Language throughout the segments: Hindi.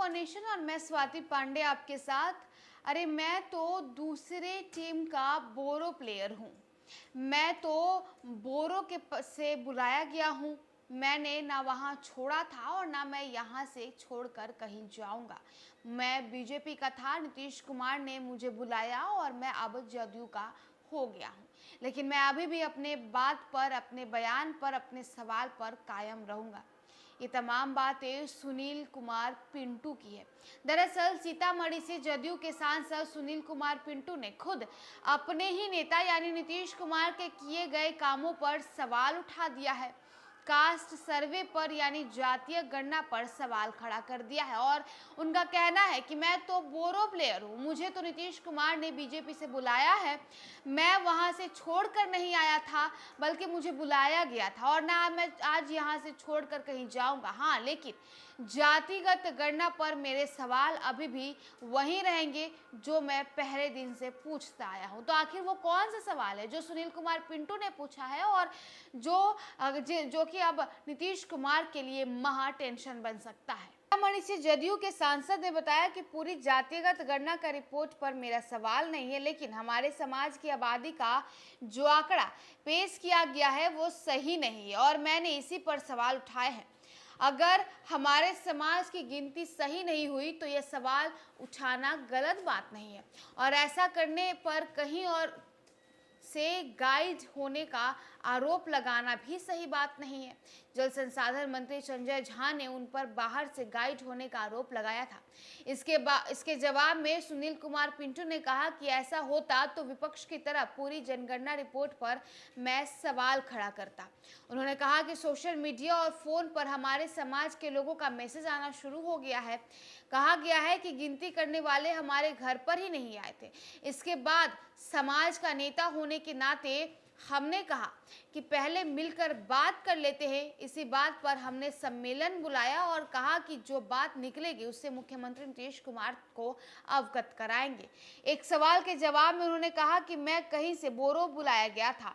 फॉर और मैं स्वाति पांडे आपके साथ। अरे मैं तो दूसरे टीम का बोरो प्लेयर हूँ। मैं तो बोरो के से बुलाया गया हूँ। मैंने ना वहाँ छोड़ा था और ना मैं यहाँ से छोड़कर कहीं जाऊँगा। मैं बीजेपी का था, नीतीश कुमार ने मुझे बुलाया और मैं अब जदयू का हो गया हूँ। लेकिन मैं अभी भी अपने बात पर, अपने बयान पर, अपने सवाल पर कायम रहूँगा। ये तमाम बातें सुनील कुमार पिंटू की है। दरअसल सीतामढ़ी से जदयू के सांसद सुनील कुमार पिंटू ने खुद अपने ही नेता यानी नीतीश कुमार के किए गए कामों पर सवाल उठा दिया है। कास्ट सर्वे पर यानी जातीय गणना पर सवाल खड़ा कर दिया है और उनका कहना है कि मैं तो बोरो प्लेयर हूँ, मुझे तो नीतीश कुमार ने बीजेपी से बुलाया है, मैं वहां से छोड़कर नहीं आया था बल्कि मुझे बुलाया गया था और ना मैं आज यहाँ से छोड़कर कहीं जाऊंगा। हाँ, लेकिन जातिगत गणना पर मेरे सवाल अभी भी वही रहेंगे जो मैं पहले दिन से पूछता आया हूँ। तो आखिर वो कौन सा सवाल है जो सुनील कुमार पिंटू ने पूछा है और जो कि अब नीतीश कुमार के लिए महा टेंशन बन सकता है। सीतामढ़ी से जदयू के सांसद ने बताया कि पूरी जातिगत गणना का रिपोर्ट पर मेरा सवाल नहीं है, लेकिन हमारे समाज की आबादी का जो आंकड़ा पेश किया गया है वो सही नहीं है और मैंने इसी पर सवाल उठाए हैं। अगर हमारे समाज की गिनती सही नहीं हुई तो यह सवाल उठाना गलत बात नहीं है और ऐसा करने पर कहीं और से गाइड होने का आरोप लगाना भी सही बात नहीं है। जल संसाधन मंत्री संजय झा ने उन पर बाहर से गाइड होने का आरोप लगाया था। इसके जवाब में सुनील कुमार पिंटू ने कहा कि ऐसा होता तो विपक्ष की तरह पूरी जनगणना रिपोर्ट पर मैं सवाल खड़ा करता। उन्होंने कहा कि सोशल मीडिया और फोन पर हमारे समाज के लोगों का मैसेज आना शुरू हो गया है। कहा गया है कि गिनती करने वाले हमारे घर पर ही नहीं आए थे। इसके बाद समाज का नेता होने के नाते हमने कहा कि पहले मिलकर बात कर लेते हैं। इसी बात पर हमने सम्मेलन बुलाया और कहा कि जो बात निकलेगी उससे मुख्यमंत्री नीतीश कुमार को अवगत कराएंगे। एक सवाल के जवाब में उन्होंने कहा कि मैं कहीं से बोरो बुलाया गया था,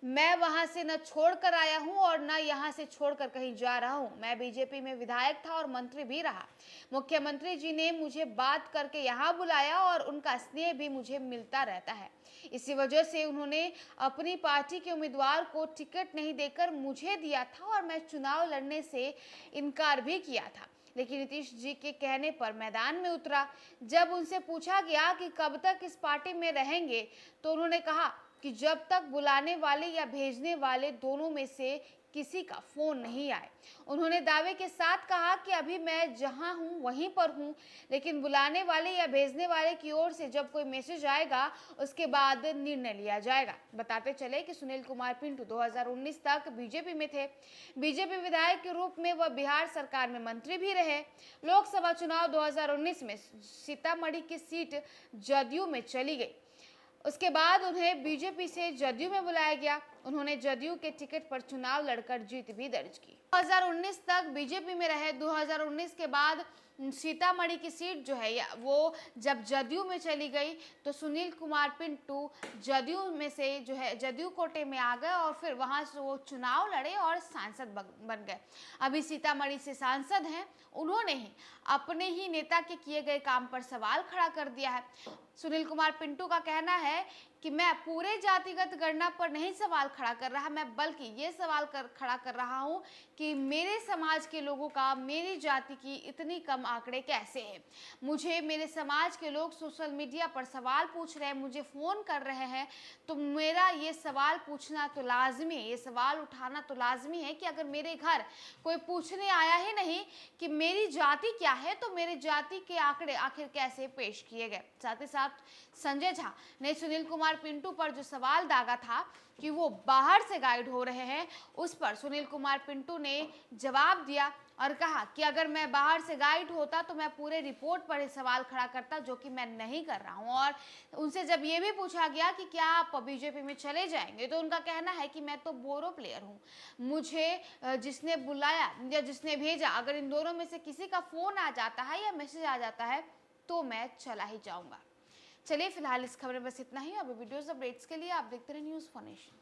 मैं वहां से न छोड़कर आया हूं और न यहां से छोड़कर कहीं जा रहा हूं। मैं बीजेपी में विधायक था और मंत्री भी रहा। मुख्यमंत्री जी ने मुझे बात करके यहां बुलाया और उनका स्नेह भी मुझे मिलता रहता है। इसी वजह से उन्होंने अपनी पार्टी के उम्मीदवार को टिकट नहीं देकर मुझे दिया था और मैं चुनाव लड़ने से इनकार भी किया था, लेकिन नीतीश जी के कहने पर मैदान में उतरा। जब उनसे पूछा गया कि कब तक इस पार्टी में रहेंगे तो उन्होंने कहा कि जब तक बुलाने वाले या भेजने वाले दोनों में से किसी का फोन नहीं आए। उन्होंने दावे के साथ कहा कि अभी मैं जहां हूं वहीं पर हूं, लेकिन बुलाने वाले या भेजने वाले की ओर से जब कोई मैसेज आएगा उसके बाद निर्णय लिया जाएगा। बताते चले कि सुनील कुमार पिंटू 2019 तक बीजेपी में थे। बीजेपी विधायक के रूप में वह बिहार सरकार में मंत्री भी रहे। लोकसभा चुनाव 2019 में सीतामढ़ी की सीट जदयू में चली गई। उसके बाद उन्हें बीजेपी से जदयू में बुलाया गया। उन्होंने जदयू के टिकट पर चुनाव लड़कर जीत भी दर्ज की। 2019 तक बीजेपी में रहे। 2019 के बाद सीतामढ़ी की सीट जो है वो जब जदयू में चली गई तो सुनील कुमार पिंटू जदयू में से जो है जदयू कोटे में आ गए और फिर वहां से वो चुनाव लड़े और सांसद बन गए। अभी सीतामढ़ी से सांसद हैं। उन्होंने ही अपने ही नेता के किए गए काम पर सवाल खड़ा कर दिया है। सुनील कुमार पिंटू का कहना है कि मैं पूरे जातिगत गणना पर नहीं सवाल खड़ा कर रहा, मैं बल्कि ये सवाल खड़ा कर रहा हूँ कि मेरे समाज के लोगों का मेरी जाति की इतनी कम आंकड़े कैसे हैं। मुझे मेरे समाज के लोग सोशल मीडिया पर सवाल पूछ रहे हैं, मुझे फ़ोन कर रहे हैं, तो मेरा ये सवाल पूछना तो लाजमी है, ये सवाल उठाना तो लाजमी है कि अगर मेरे घर कोई पूछने आया ही नहीं कि मेरी जाति क्या है तो मेरे जाति के आंकड़े आखिर कैसे पेश किए गए। साथ ही साथ संजय झा ने सुनील कुमार पिंटू पर जो सवाल दागा था कि वो बाहर से गाइड हो रहे हैं, उस पर सुनील कुमार पिंटू ने जवाब दिया और कहा कि अगर मैं बाहर से गाइड होता तो मैं पूरे रिपोर्ट पर ही सवाल खड़ा करता, जो कि मैं नहीं कर रहा हूं। और उनसे जब ये भी पूछा गया कि क्या आप बीजेपी में चले जाएंगे तो उनका कहना है कि मैं तो बोरो प्लेयर हूं, मुझे जिसने बुलाया या जिसने भेजा, अगर इन दोनों में से किसी का फोन आ जाता है या मैसेज आ जाता है तो मैं चला ही जाऊंगा। चलिए फिलहाल इस खबर में बस इतना ही। अभी वीडियोस अपडेट्स के लिए आप देखते रहे न्यूज़ फॉर नेशन।